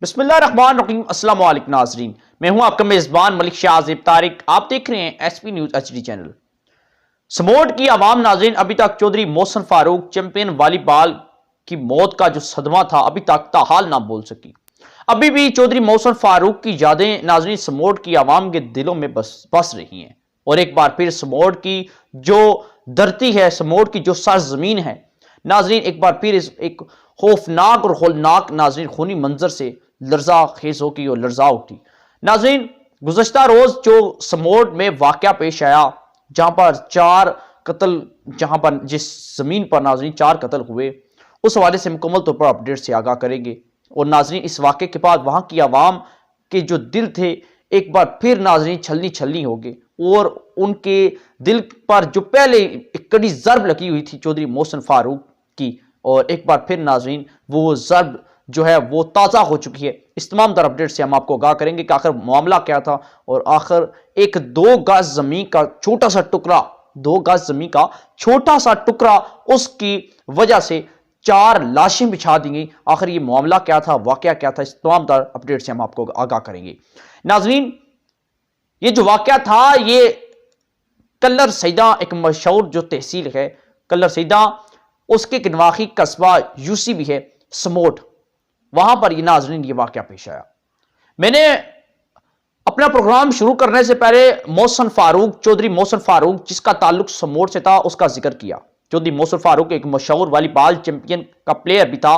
بسم اللہ الرحمن الرحیم۔ السلام علیکم ناظرین، میں ہوں آپ کا میزبان ملک شاہ عازب طارق۔ آپ دیکھ رہے ہیں S P news H D channel. سموٹ کی عوام ناظرین ابھی تک چودھری محسن فاروق چیمپئن والی بال کی موت کا جو صدمہ تھا ابھی تک تاحال نہ بول سکی۔ ابھی بھی چودھری محسن فاروق کی یادیں ناظرین سموٹ کی عوام کے دلوں میں بس رہی ہیں، اور ایک بار پھر سموٹ کی جو دھرتی ہے، سموٹ کی جو سرزمین ہے ناظرین، ایک بار پھر ایک خوفناک اور ہولناک ناظرین خونی منظر سے لرزہ خیز ہو کی اور لرزہ اٹھی۔ ناظرین گزشتہ روز جو سموٹ میں واقعہ پیش آیا، جہاں پر جس زمین پر ناظرین 4 قتل ہوئے، اس حوالے سے مکمل طور پر اپڈیٹ سے آگاہ کریں گے۔ اور ناظرین اس واقعے کے بعد وہاں کی عوام کے جو دل تھے ایک بار پھر ناظرین چھلنی ہو گئے، اور ان کے دل پر جو پہلے ایک کڑی ضرب لگی ہوئی تھی چودھری محسن فاروق کی، اور ایک بار پھر ناظرین وہ ضرب جو ہے وہ تازہ ہو چکی ہے۔ اس تمام تر اپڈیٹ سے ہم آپ کو آگاہ کریں گے کہ آخر معاملہ کیا تھا، اور آخر ایک 2 گز زمین کا چھوٹا سا ٹکڑا اس کی وجہ سے 4 لاشیں بچھا دی گئیں۔ آخر یہ معاملہ کیا تھا، واقعہ کیا تھا، اس تمام تر اپڈیٹ سے ہم آپ کو آگاہ کریں گے۔ ناظرین یہ جو واقعہ تھا یہ کلر سیدہ ایک مشہور جو تحصیل ہے کلر سیدہ، اس کے نواحی قصبہ یوسی بھی ہے سموٹ، وہاں پر یہ ناظرین یہ واقعہ پیش آیا۔ میں نے اپنا پروگرام شروع کرنے سے پہلے چودھری محسن فاروق جس کا تعلق سموٹ سے تھا اس کا ذکر کیا۔ چودھری محسن فاروق ایک مشہور والی بال چیمپئن کا پلیئر بھی تھا۔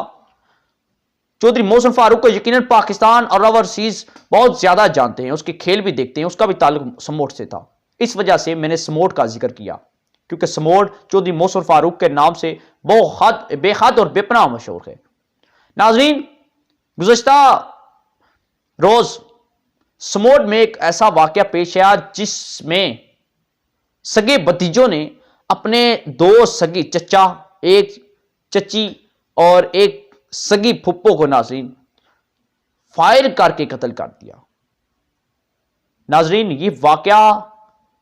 چودھری محسن فاروق کو یقیناً پاکستان اور اوورسیز بہت زیادہ جانتے ہیں، اس کے کھیل بھی دیکھتے ہیں، اس کا بھی تعلق سموٹ سے تھا۔ اس وجہ سے میں نے سموٹ کا ذکر کیا، کیونکہ سموٹ چودھری محسن فاروق کے نام سے بے حد اور بے پناہ مشہور ہے۔ ناظرین گزشتہ روز سموٹ میں ایک ایسا واقعہ پیش آیا جس میں سگے بھتیجوں نے اپنے 2 سگی چچا، ایک چچی اور ایک سگی پھپھو کو ناظرین فائر کر کے قتل کر دیا۔ ناظرین یہ واقعہ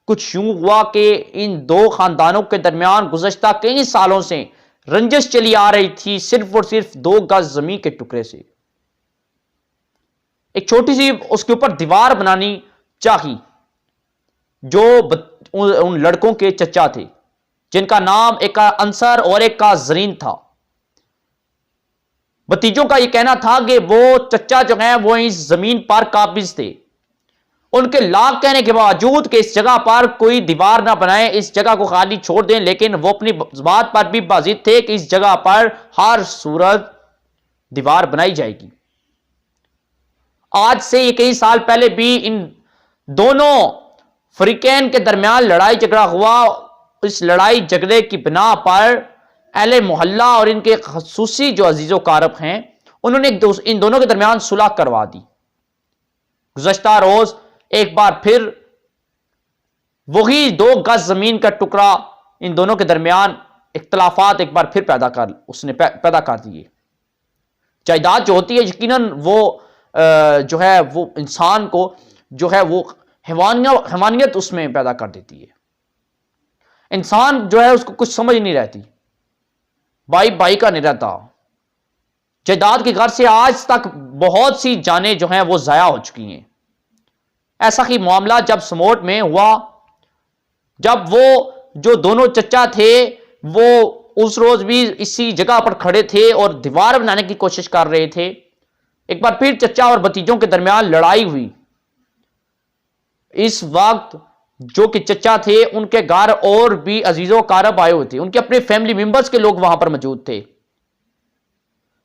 کچھ یوں ہوا کہ ان 2 خاندانوں کے درمیان گزشتہ کئی سالوں سے رنجش چلی آ رہی تھی، صرف اور صرف 2 گز زمین کے ٹکڑے سے۔ ایک چھوٹی سی اس کے اوپر دیوار بنانی چاہی، جو ان لڑکوں کے چچا تھے جن کا نام ایک کا انصر اور ایک کا زرین تھا۔ بھتیجوں کا یہ کہنا تھا کہ وہ چچا جو ہیں وہ اس زمین پر قابض تھے، ان کے لاکھ کہنے کے باوجود کہ اس جگہ پر کوئی دیوار نہ بنائیں، اس جگہ کو خالی چھوڑ دیں، لیکن وہ اپنی بات پر بھی باضد تھے کہ اس جگہ پر ہر صورت دیوار بنائی جائے گی۔ آج سے یہ کئی سال پہلے بھی ان دونوں فریقین کے درمیان لڑائی جھگڑا ہوا۔ اس لڑائی جھگڑے کی بنا پر اہل محلہ اور ان کے خصوصی جو عزیز و اقارب ہیں انہوں نے ان دونوں کے درمیان صلح کروا دی۔ گزشتہ روز ایک بار پھر وہی 2 گز زمین کا ٹکڑا ان دونوں کے درمیان اختلافات ایک بار پھر پیدا کر دیے۔ جائیداد جو ہوتی ہے یقیناً وہ جو ہے وہ انسان کو جو ہے وہ حیوانیت اس میں پیدا کر دیتی ہے۔ انسان جو ہے اس کو کچھ سمجھ نہیں رہتی، بھائی کا نہیں رہتا۔ جائیداد کی غرض سے آج تک بہت سی جانیں جو ہیں وہ ضائع ہو چکی ہیں۔ ایسا ہی معاملہ جب سموٹ میں ہوا، جب وہ جو دونوں چچا تھے وہ اس روز بھی اسی جگہ پر کھڑے تھے اور دیوار بنانے کی کوشش کر رہے تھے، ایک بار پھر چچا اور بھتیجوں کے درمیان لڑائی ہوئی۔ اس وقت جو کہ چچا تھے ان کے گھر اور بھی عزیز و اقارب آئے ہوئے تھے، ان کے اپنے فیملی ممبرز کے لوگ وہاں پر موجود تھے۔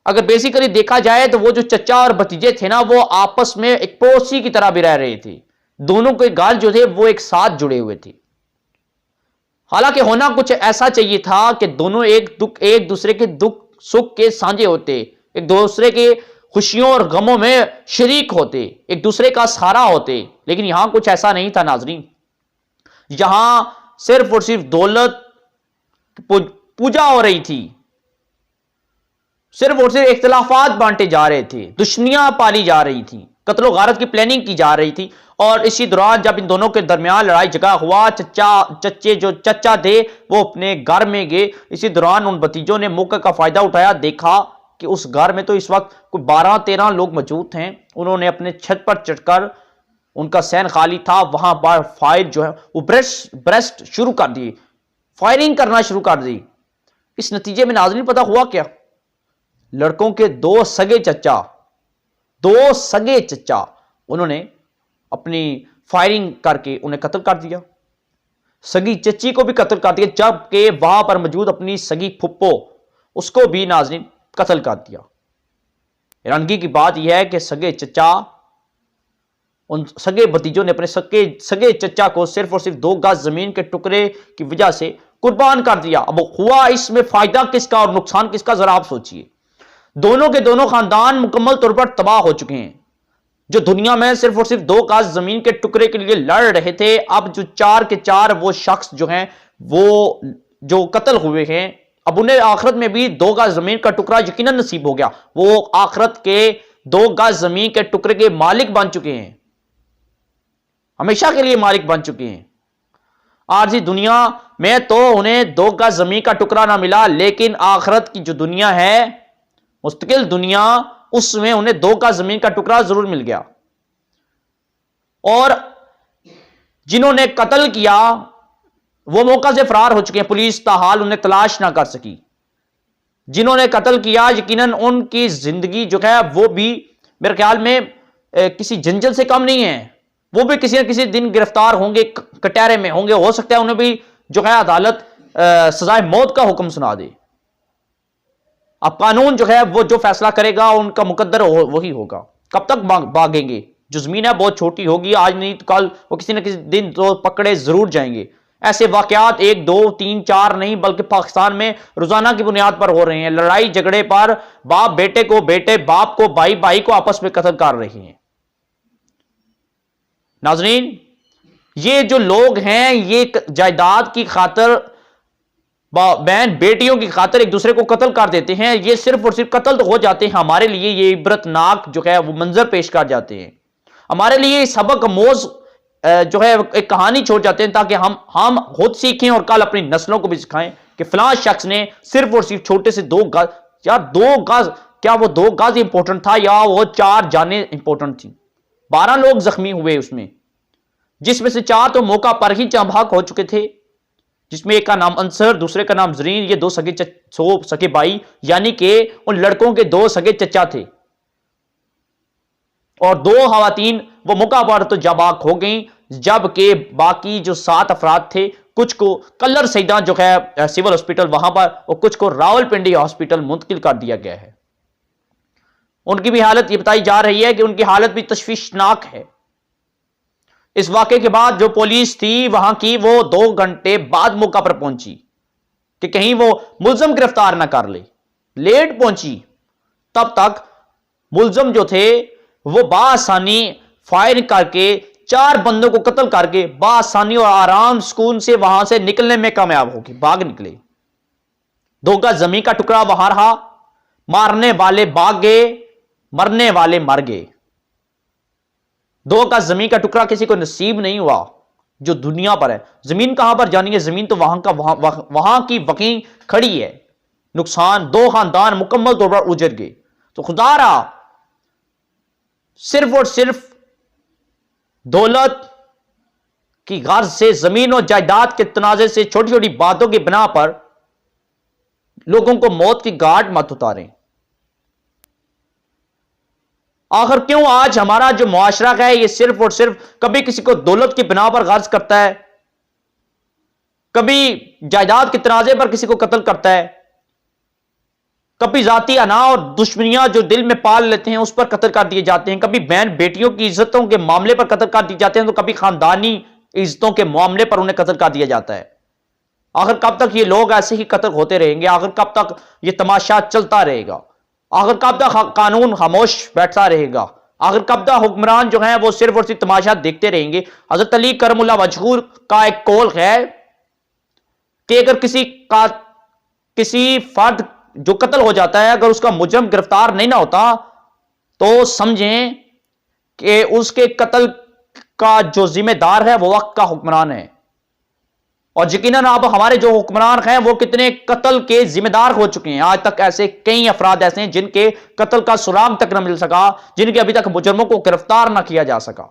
اگر بیسیکلی دیکھا جائے تو وہ جو چچا اور بھتیجے تھے نا وہ آپس میں ایک پڑوسی کی طرح بھی رہ رہے تھے، دونوں کے گھر جو تھے وہ ایک ساتھ جڑے ہوئے تھے۔ حالانکہ ہونا کچھ ایسا چاہیے تھا کہ دونوں ایک دوسرے کے دکھ سکھ کے سانجھے ہوتے، ایک دوسرے کے خوشیوں اور غموں میں شریک ہوتے، ایک دوسرے کا سہارا ہوتے، لیکن یہاں کچھ ایسا نہیں تھا ناظرین۔ یہاں صرف اور صرف دولت پوجا ہو رہی تھی، صرف اور صرف اختلافات بانٹے جا رہے تھے، دشمنیاں پالی جا رہی تھیں، قتل و غارت کی پلاننگ کی جا رہی تھی۔ اور اسی دوران جب ان دونوں کے درمیان لڑائی جھگڑا ہوا، چچا تھے وہ اپنے گھر میں گئے۔ اسی دوران ان بھتیجوں نے موقع کا فائدہ اٹھایا، دیکھا کہ اس گھر میں تو اس وقت کوئی 12-13 لوگ موجود تھے. انہوں نے اپنے چھت پر چڑھ کر، ان کا سین خالی تھا، وہاں پر فائر جو ہے وہ بریسٹ شروع کر دی، فائرنگ کرنا شروع کر دی. اس نتیجے میں ناظرین پتہ ہوا کیا؟ لڑکوں کے دو سگے چچا انہوں نے اپنی فائرنگ کر کے انہیں قتل کر دیا. سگی چچی کو بھی قتل کر دیا، جبکہ وہاں پر موجود اپنی سگی پھپھو اس کو بھی ناظرین قتل کر دیا. حیرانگی کی بات یہ ہے کہ سگے چچا، ان سگے بھتیجوں نے اپنے سگے چچا کو صرف اور صرف 2 گز زمین کے ٹکڑے کی وجہ سے قربان کر دیا. اب ہوا اس میں فائدہ کس کا اور نقصان کس کا، ذرا آپ سوچئے. دونوں کے دونوں خاندان مکمل طور پر تباہ ہو چکے ہیں. جو دنیا میں صرف اور صرف 2 گز زمین کے ٹکڑے کے لیے لڑ رہے تھے، اب جو 4 کے 4 وہ شخص جو ہیں وہ جو قتل ہوئے ہیں، اب انہیں آخرت میں بھی 2 گز زمین کا ٹکڑا یقیناً نصیب ہو گیا. وہ آخرت کے 2 گز زمین کے ٹکڑے کے مالک بن چکے ہیں، ہمیشہ کے لیے مالک بن چکے ہیں. عارضی دنیا میں تو انہیں 2 گز زمین کا ٹکڑا نہ ملا، لیکن آخرت کی جو دنیا ہے، مستقل دنیا، اس میں انہیں 2 گز زمین کا ٹکڑا ضرور مل گیا. اور جنہوں نے قتل کیا وہ موقع سے فرار ہو چکے ہیں، پولیس تاحال انہیں تلاش نہ کر سکی. جنہوں نے قتل کیا یقیناً ان کی زندگی جو ہے وہ بھی میرے خیال میں کسی جنجل سے کم نہیں ہے. وہ بھی کسی نہ کسی دن گرفتار ہوں گے، کٹہرے میں ہوں گے. ہو سکتا ہے انہیں بھی جو ہے عدالت سزائے موت کا حکم سنا دے. اب قانون جو ہے وہ جو فیصلہ کرے گا ان کا مقدر وہی ہوگا. کب تک بھاگیں گے؟ جو زمین ہے بہت چھوٹی ہوگی، آج نہیں تو کل وہ کسی نہ کسی دن تو پکڑے ضرور جائیں گے. ایسے واقعات 1 2 3 4 نہیں بلکہ پاکستان میں روزانہ کی بنیاد پر ہو رہے ہیں. لڑائی جھگڑے پر باپ بیٹے کو، بیٹے باپ کو، بھائی بھائی کو آپس میں قتل کر رہے ہیں. ناظرین، یہ جو لوگ ہیں یہ جائیداد کی خاطر، بہن بیٹیوں کی خاطر ایک دوسرے کو قتل کر دیتے ہیں. یہ صرف اور صرف قتل تو ہو جاتے ہیں، ہمارے لیے یہ عبرتناک جو ہے وہ منظر پیش کر جاتے ہیں. ہمارے لیے سبق آموز جو ہے ایک کہانی چھوڑ جاتے ہیں، تاکہ ہم خود سیکھیں اور کل اپنی نسلوں کو بھی سکھائیں کہ فلاں شخص نے صرف اور صرف چھوٹے سے 2 گز، یا 2 گز کیا وہ 2 گز امپورٹنٹ تھا یا وہ 4 جانیں امپورٹنٹ تھیں؟ 12 لوگ زخمی ہوئے اس میں، جس میں سے 4 تو موقع پر ہی جاں بحق ہو چکے تھے، جس میں ایک کا نام انصر، دوسرے کا نام زرین. یہ 2 سگے بھائی، یعنی کہ ان لڑکوں کے 2 سگے چچا تھے. اور 2 خواتین وہ موقع پر تو جاں بحق ہو گئیں، جبکہ باقی جو 7 افراد تھے، کچھ کو کلر سیدہ جو ہے سول ہاسپٹل وہاں پر، اور کچھ کو راول پنڈی ہاسپٹل منتقل کر دیا گیا ہے. ان کی بھی حالت یہ بتائی جا رہی ہے کہ ان کی حالت بھی تشویشناک ہے. اس واقعے کے بعد جو پولیس تھی وہاں کی، وہ 2 گھنٹے بعد موقع پر پہنچی کہ کہیں وہ ملزم گرفتار نہ کر لے. لیٹ پہنچی. تب تک ملزم جو تھے وہ بآسانی فائر کر کے 4 بندوں کو قتل کر کے بآسانی اور آرام سکون سے وہاں سے نکلنے میں کامیاب ہو گئے، بھاگ نکلے. 2 گز زمین کا ٹکڑا وہاں رہا، مارنے والے بھاگ گئے، مرنے والے مر گئے. 2 گز زمین کا ٹکڑا کسی کو نصیب نہیں ہوا جو دنیا پر ہے. زمین کہاں پر جانی ہے؟ زمین تو وہاں کی وہیں کھڑی ہے. نقصان، 2 خاندان مکمل طور پر اجڑ گئے. تو خدا را صرف اور صرف دولت کی غرض سے، زمین و جائیداد کے تنازع سے، چھوٹی چھوٹی باتوں کی بنا پر لوگوں کو موت کی گھاٹ مت اتاریں. آخر کیوں آج ہمارا جو معاشرہ ہے یہ صرف اور صرف کبھی کسی کو دولت کی بنا پر غرض کرتا ہے، کبھی جائیداد کے تنازع پر کسی کو قتل کرتا ہے، کبھی ذاتی انا اور دشمنیاں جو دل میں پال لیتے ہیں اس پر قتل کر دیے جاتے ہیں، کبھی بہن بیٹیوں کی عزتوں کے معاملے پر قتل کر دیے جاتے ہیں، تو کبھی خاندانی عزتوں کے معاملے پر انہیں قتل کر دیا جاتا ہے. آخر کب تک یہ لوگ ایسے ہی قتل ہوتے رہیں گے؟ آخر کب تک یہ تماشا چلتا رہے گا؟ آخر کب تک قانون خاموش بیٹھتا رہے گا؟ آخر کب تک حکمران جو ہیں وہ صرف اور صرف تماشا دیکھتے رہیں گے؟ حضرت علی کرم اللہ وجہہ کا ایک قول ہے کہ اگر کسی فرد جو قتل ہو جاتا ہے، اگر اس کا مجرم گرفتار نہیں نہ ہوتا تو سمجھیں کہ اس کے قتل کا جو ذمہ دار ہے وہ وقت کا حکمران ہے. اور یقیناً اب ہمارے جو حکمران ہیں وہ کتنے قتل کے ذمہ دار ہو چکے ہیں. آج تک ایسے کئی افراد ایسے ہیں جن کے قتل کا سراغ تک نہ مل سکا, جن کے ابھی تک مجرموں کو گرفتار نہ کیا جا سکا.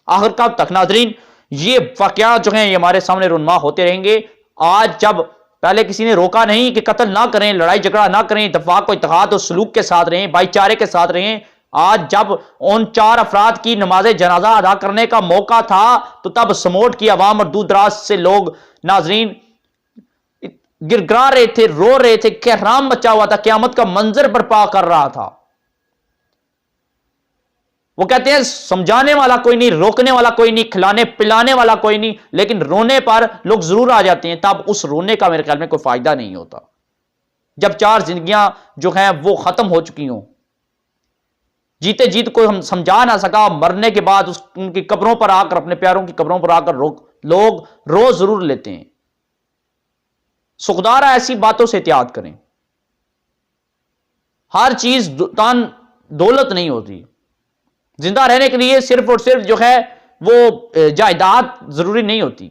آخر کب تک ناظرین یہ واقعات جو ہیں یہ ہمارے سامنے رونما ہوتے رہیں گے. آج جب پہلے کسی نے روکا نہیں کہ قتل نہ کریں, لڑائی جھگڑا نہ کریں, اتفاق و اتحاد و سلوک کے ساتھ رہیں, بھائی چارے کے ساتھ رہیں, آج جب ان 4 افراد کی نماز جنازہ ادا کرنے کا موقع تھا تو تب سموٹ کی عوام اور دور دراز سے لوگ ناظرین گرگرا رہے تھے, رو رہے تھے, کہرام مچا ہوا تھا, قیامت کا منظر برپا کر رہا تھا. وہ کہتے ہیں سمجھانے والا کوئی نہیں, روکنے والا کوئی نہیں, کھلانے پلانے والا کوئی نہیں, لیکن رونے پر لوگ ضرور آ جاتے ہیں. تب اس رونے کا میرے خیال میں کوئی فائدہ نہیں ہوتا جب 4 زندگیاں جو ہیں وہ ختم ہو چکی ہوں. جیتے جیت کوئی ہم سمجھا نہ سکا, مرنے کے بعد ان کی قبروں پر آ کر, اپنے پیاروں کی قبروں پر آ کر لوگ رو ضرور لیتے ہیں. سخدارہ ایسی باتوں سے احتیاط کریں. ہر چیز دولت نہیں ہوتی. زندہ رہنے کے لیے صرف اور صرف جو ہے وہ جائیداد ضروری نہیں ہوتی.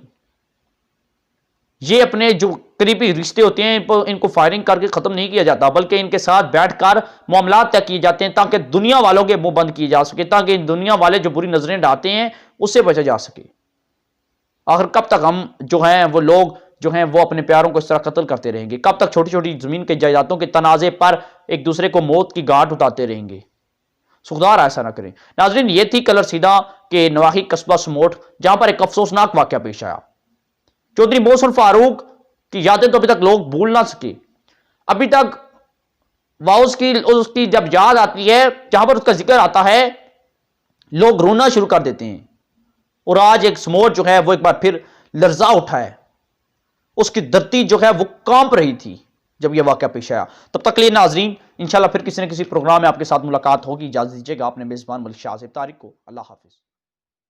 یہ اپنے جو قریبی رشتے ہوتے ہیں ان کو فائرنگ کر کے ختم نہیں کیا جاتا, بلکہ ان کے ساتھ بیٹھ کر معاملات طے کیے جاتے ہیں تاکہ دنیا والوں کے منہ بند کیے جا سکے, تاکہ دنیا والے جو بری نظریں ڈالتے ہیں اس سے بچا جا سکے. آخر کب تک ہم جو ہیں وہ لوگ جو ہیں وہ اپنے پیاروں کو اس طرح قتل کرتے رہیں گے؟ کب تک چھوٹی چھوٹی زمین کے جائیدادوں کے تنازع پر ایک دوسرے کو موت کی گھاٹ اٹھاتے رہیں گے؟ سخدار ایسا نہ کریں. ناظرین یہ تھی کلر سیدھا کے نواحی قصبہ سموٹ, جہاں پر ایک افسوسناک واقعہ پیش آیا. چودھری محسن فاروق کی یادیں تو ابھی تک لوگ بھول نہ سکے. ابھی تک اس کی جب یاد آتی ہے, جہاں پر اس کا ذکر آتا ہے, لوگ رونا شروع کر دیتے ہیں. اور آج ایک سموٹ جو ہے وہ ایک بار پھر لرزا اٹھا ہے. اس کی دھرتی جو ہے وہ کانپ رہی تھی جب یہ واقعہ پیش آیا. تب تک لیے ناظرین انشاءاللہ پھر کسی نہ کسی پروگرام میں آپ کے ساتھ ملاقات ہوگی. اجازت دیجیے گا اپنے میزبان ملک شاہ طارق کو. اللہ حافظ.